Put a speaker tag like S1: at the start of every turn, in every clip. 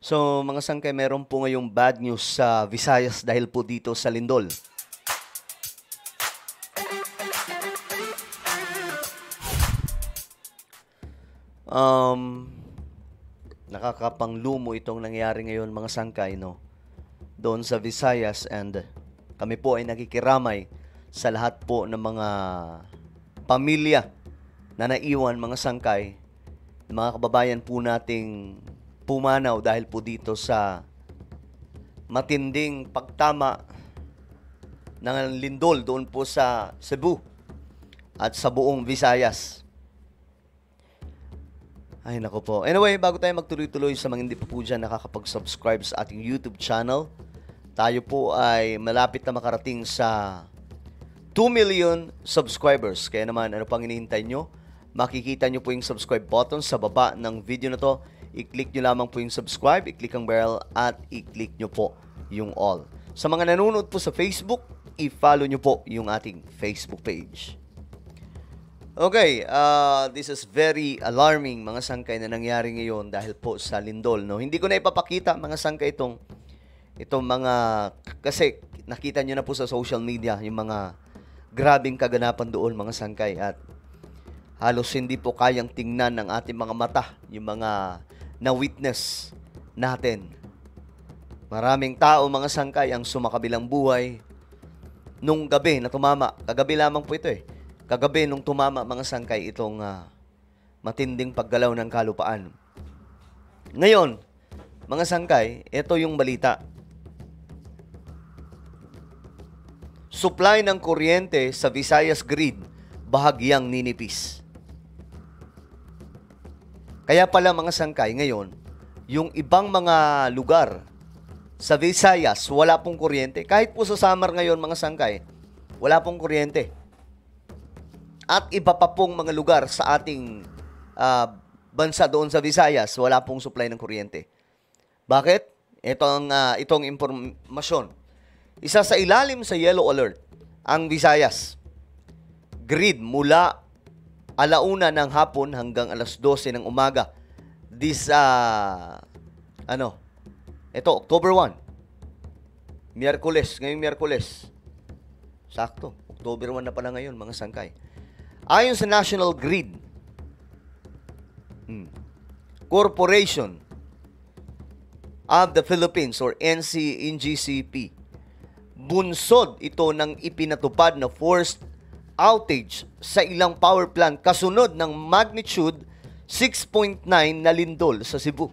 S1: So, mga sangkay, meron po ngayong bad news sa Visayas dahil po dito sa Lindol. Um, Nakakapanglumo itong nangyari ngayon, mga sangkay, no? Doon sa Visayas, and kami po ay nakikiramay sa lahat po ng mga pamilya na naiwan, mga sangkay, mga kababayan po nating pumanaw dahil po dito sa matinding pagtama ng lindol doon po sa Cebu at sa buong Visayas. Ay, nako po. Anyway, bago tayo magtuloy-tuloy, sa mga hindi pa po dyan nakakapag-subscribe sa ating YouTube channel, tayo po ay malapit na makarating sa 2 million subscribers. Kaya naman, ano pang hinihintay nyo? Makikita nyo po yung subscribe button sa baba ng video na to. I-click nyo lamang po yung subscribe, i-click ang bell, at i-click nyo po yung all. Sa mga nanonood po sa Facebook, i-follow nyo po yung ating Facebook page. Okay, this is very alarming, mga sangkay, na nangyari ngayon dahil po sa lindol. No? Hindi ko na ipapakita, mga sangkay, itong mga, kasi nakita nyo na po sa social media yung mga grabing kaganapan doon, mga sangkay, at halos hindi po kayang tingnan ng ating mga mata yung mga na-witness natin. Maraming tao, mga sangkay, ang sumakabilang buhay nung gabi na tumama. Kagabi lamang po ito Kagabi nung tumama, mga sangkay, itong matinding paggalaw ng kalupaan. Ngayon, mga sangkay, ito yung balita. Supply ng kuryente sa Visayas grid bahagyang ninipis. Kaya pala, mga sangkay, ngayon, yung ibang mga lugar sa Visayas, wala pong kuryente. Kahit po sa summer ngayon, mga sangkay, wala pong kuryente. At iba pa pong mga lugar sa ating bansa doon sa Visayas, wala pong supply ng kuryente. Bakit? Itong impormasyon. Isa sa ilalim sa yellow alert, ang Visayas. Grid mula 1:00 ng hapon hanggang 12:00 ng umaga. October 1. Ngayong Miyerkules. Sakto, October 1 na pala ngayon, mga sangkay. Ayon sa National Grid Corporation of the Philippines or NGCP, bunsod ito ng ipinatupad na forced outage sa ilang power plant kasunod ng magnitude 6.9 na lindol sa Cebu.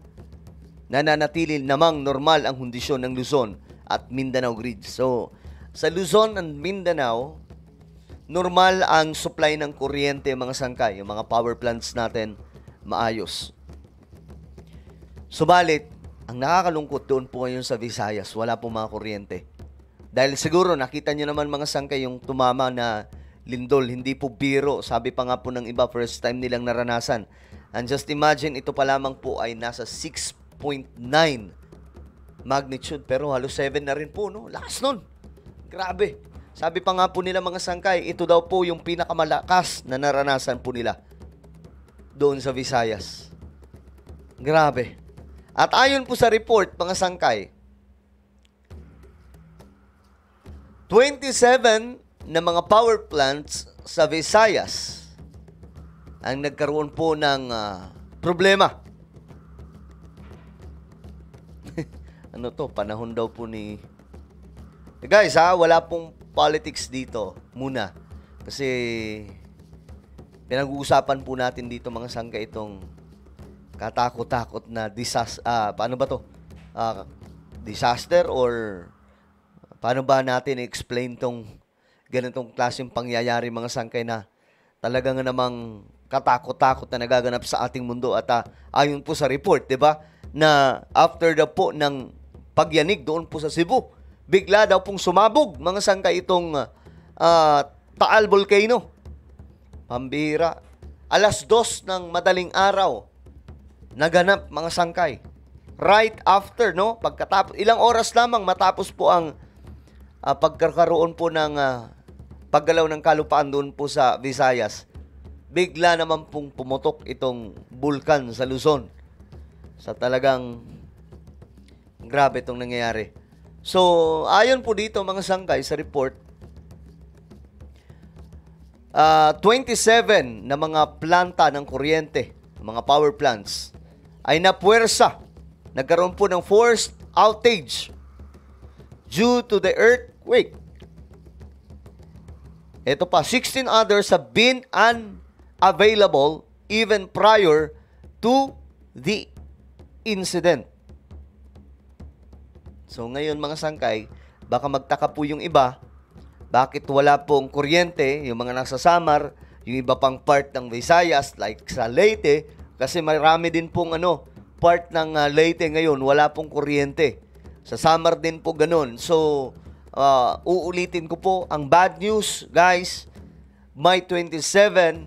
S1: Nananatili namang normal ang kondisyon ng Luzon at Mindanao grid. So, sa Luzon and Mindanao, normal ang supply ng kuryente, mga sangkay. Yung mga power plants natin, maayos. Subalit, ang nakakalungkot doon po ngayon sa Visayas, wala po mga kuryente. Dahil siguro, nakita nyo naman, mga sangkay, yung tumama na lindol, hindi po biro. Sabi pa nga po ng iba, first time nilang naranasan. And just imagine, ito pa lamang po ay nasa 6.9 magnitude. Pero halos 7 na rin po, no? Lakas nun. Grabe. Sabi pa nga po nila, mga sangkay, ito daw po yung pinakamalakas na naranasan po nila doon sa Visayas. Grabe. At ayon po sa report, mga sangkay, 27 na mga power plants sa Visayas ang nagkaroon po ng problema. Panahon daw po ni... Guys, wala pong politics dito muna. Kasi pinag-uusapan po natin dito, mga sangkay, itong katakot-takot na disaster. Disaster, or paano ba natin i-explain tong ganitong klaseng pangyayari, mga sangkay, na talagang namang katakot-takot na nagaganap sa ating mundo. At ayon po sa report, 'di ba, na after the po ng pagyanig doon po sa Cebu, bigla daw pong sumabog, mga sangkay, itong Taal Volcano. Pambihira. 2:00 ng madaling araw, naganap, mga sangkay. Right after, no? Pagkatapos, ilang oras lamang matapos po ang pagkakaroon po ng paggalaw ng kalupaan doon po sa Visayas, bigla naman pong pumutok itong bulkan sa Luzon. Sa talagang Grabe itong nangyayari. So, ayon po dito mga sangkay sa report, 27 na mga planta ng kuryente, mga power plants, ay napuwersa. Nagkaroon po ng forced outage due to the earthquake. Ito pa, 16 others have been unavailable even prior to the incident. So ngayon mga sangkay, baka magtaka po yung iba, bakit wala pong kuryente, yung mga nasa Samar, yung iba pang part ng Visayas, like sa Leyte, kasi marami din pong part ng Leyte ngayon, wala pong kuryente. Sa Samar din po ganun. So, uulitin ko po, ang bad news, guys, may 27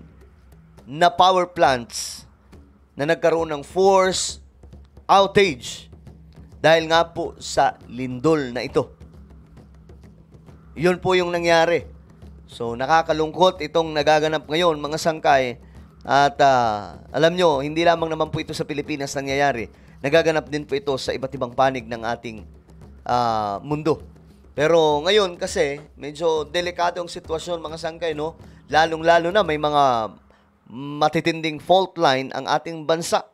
S1: na power plants na nagkaroon ng forced outage dahil nga po sa lindol na ito. Yun po yung nangyari. So, nakakalungkot itong nagaganap ngayon, mga sangkay. At alam nyo, hindi lamang naman po ito sa Pilipinas nangyayari. Nagaganap din po ito sa iba't ibang panig ng ating mundo. Pero ngayon kasi, medyo delikado ang sitwasyon, mga sangkay, no? Lalong-lalo na may mga matitinding fault line ang ating bansa.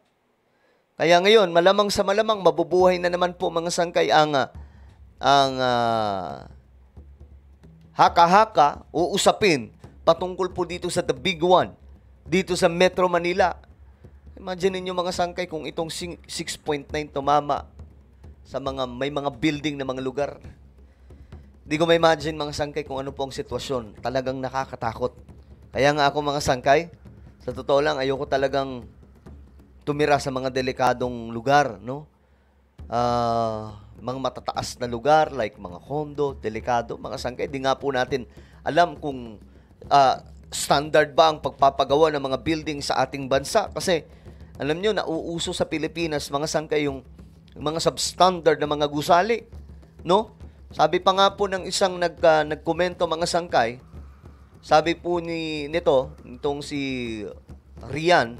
S1: Kaya ngayon, malamang sa malamang, mabubuhay na naman po, mga sangkay, ang haka-haka o usapin patungkol po dito sa The Big One, dito sa Metro Manila. Imagine niyo mga sangkay kung itong 6.9 tumama sa may mga building na mga lugar. Di ko ma-imagine mga sangkay kung ano po ang sitwasyon. Talagang nakakatakot. Kaya nga ako mga sangkay, sa totoo lang, ayoko talagang tumira sa mga delikadong lugar, no? Mga matataas na lugar like mga condo, delikado, mga sangkay. Di nga po natin alam kung standard ba ang pagpapagawa ng mga building sa ating bansa. Kasi alam nyo, nauuso sa Pilipinas, mga sangkay, yung mga substandard na mga gusali, no? Sabi pa nga po ng isang nagkomento, mga sangkay, sabi po nitong si Rian,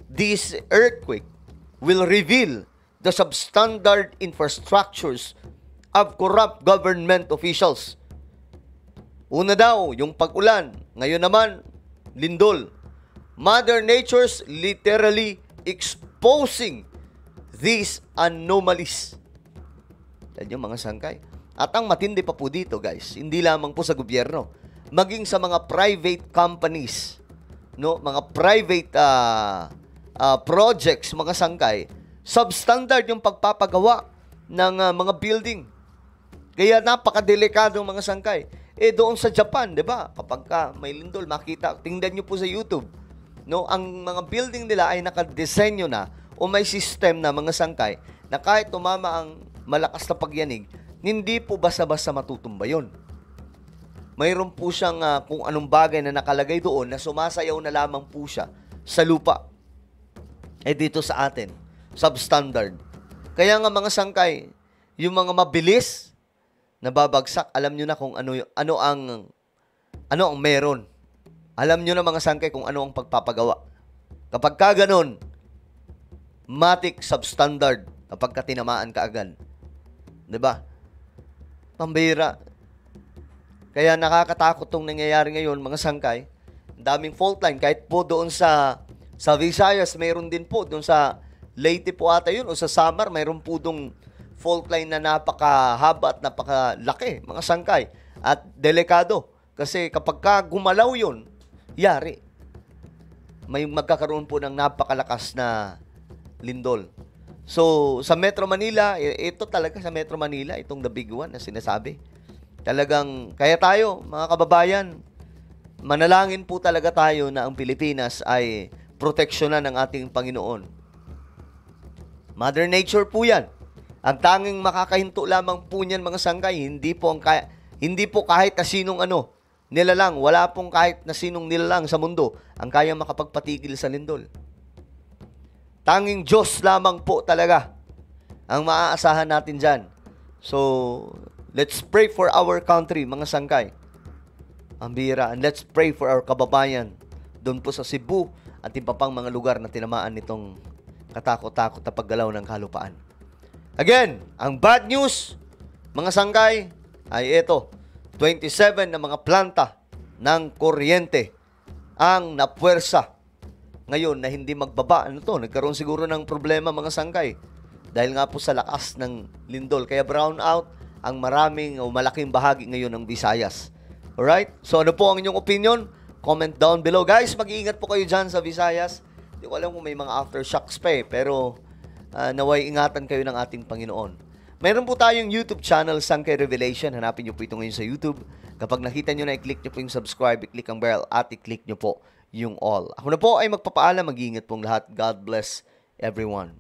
S1: this earthquake will reveal the substandard infrastructures of corrupt government officials. Una daw, yung pag-ulan. Ngayon naman, lindol. Mother Nature's literally exposing these anomalies. Yan yung mga sangkay. At ang matindi pa po dito, guys, hindi lamang po sa gobyerno, maging sa mga private companies, no, mga private projects, mga sangkay, substandard yung pagpapagawa ng mga building. Kaya napakadelikado mga sangkay. Doon sa Japan, 'di ba? Kapag may lindol, makita, tingnan niyo po sa YouTube, no, ang mga building nila ay nakadesenyo na o may system na, mga sangkay, na kahit tumama ang malakas na pagyanig, hindi po basta-basta matutumba 'yon. Mayroon po siyang kung anong bagay na nakalagay doon na sumasayaw na lamang po siya sa lupa. Dito sa atin, substandard. Kaya nga mga sangkay, yung mga mabilis na babagsak, alam nyo na kung ano ang meron. Alam nyo na mga sangkay kung ano ang pagpapagawa. Kapag ka ganun, matic substandard kapag ka tinamaan ka agad. 'Di ba? Pambira. Kaya nakakatakot tong nangyayari ngayon, mga sangkay. Daming fault line. Kahit po doon sa Visayas, mayroon din po. Doon sa Leyte po ata yun. O sa Samar, mayroon po doon fault line na napakahaba at napakalaki, mga sangkay. At delikado. Kasi kapag ka gumalaw yun, yari. May magkakaroon po ng napakalakas na lindol. So, sa Metro Manila, ito talaga sa Metro Manila, itong The Big One na sinasabi. Talagang, kaya tayo, mga kababayan, manalangin po talaga tayo na ang Pilipinas ay proteksyonan ng ating Panginoon. Mother Nature po yan. Ang tanging makakahinto lamang po niyan, mga sangkay, hindi po kahit na sinong nilalang, wala pong kahit na sinong nilalang sa mundo ang kayang makapagpatigil sa lindol. Tanging Diyos lamang po talaga ang maaasahan natin dyan. So, let's pray for our country, mga sangkay. Ang bihira. And let's pray for our kababayan doon po sa Cebu at iba pang mga lugar na tinamaan nitong katakot-takot na paggalaw ng kalupaan. Again, ang bad news, mga sangkay, ay ito, 27 na mga planta ng kuryente ang napuwersa ngayon na hindi magbaba. Ano to? Nagkaroon siguro ng problema mga sangkay dahil nga po sa lakas ng lindol. Kaya brown out ang maraming o malaking bahagi ngayon ng Visayas. Alright? So ano po ang inyong opinion? Comment down below. Guys, mag-iingat po kayo dyan sa Visayas. Hindi ko alam kung may mga aftershocks pa pero naway ingatan kayo ng ating Panginoon. Mayroon po tayong YouTube channel, Sangkay Revelation. Hanapin nyo po ito ngayon sa YouTube. Kapag nakita nyo na, i-click nyo po yung subscribe, i-click ang bell, at i-click nyo po yung all. Ako na po ay magpapaalam. Mag-iingat pong lahat. God bless everyone.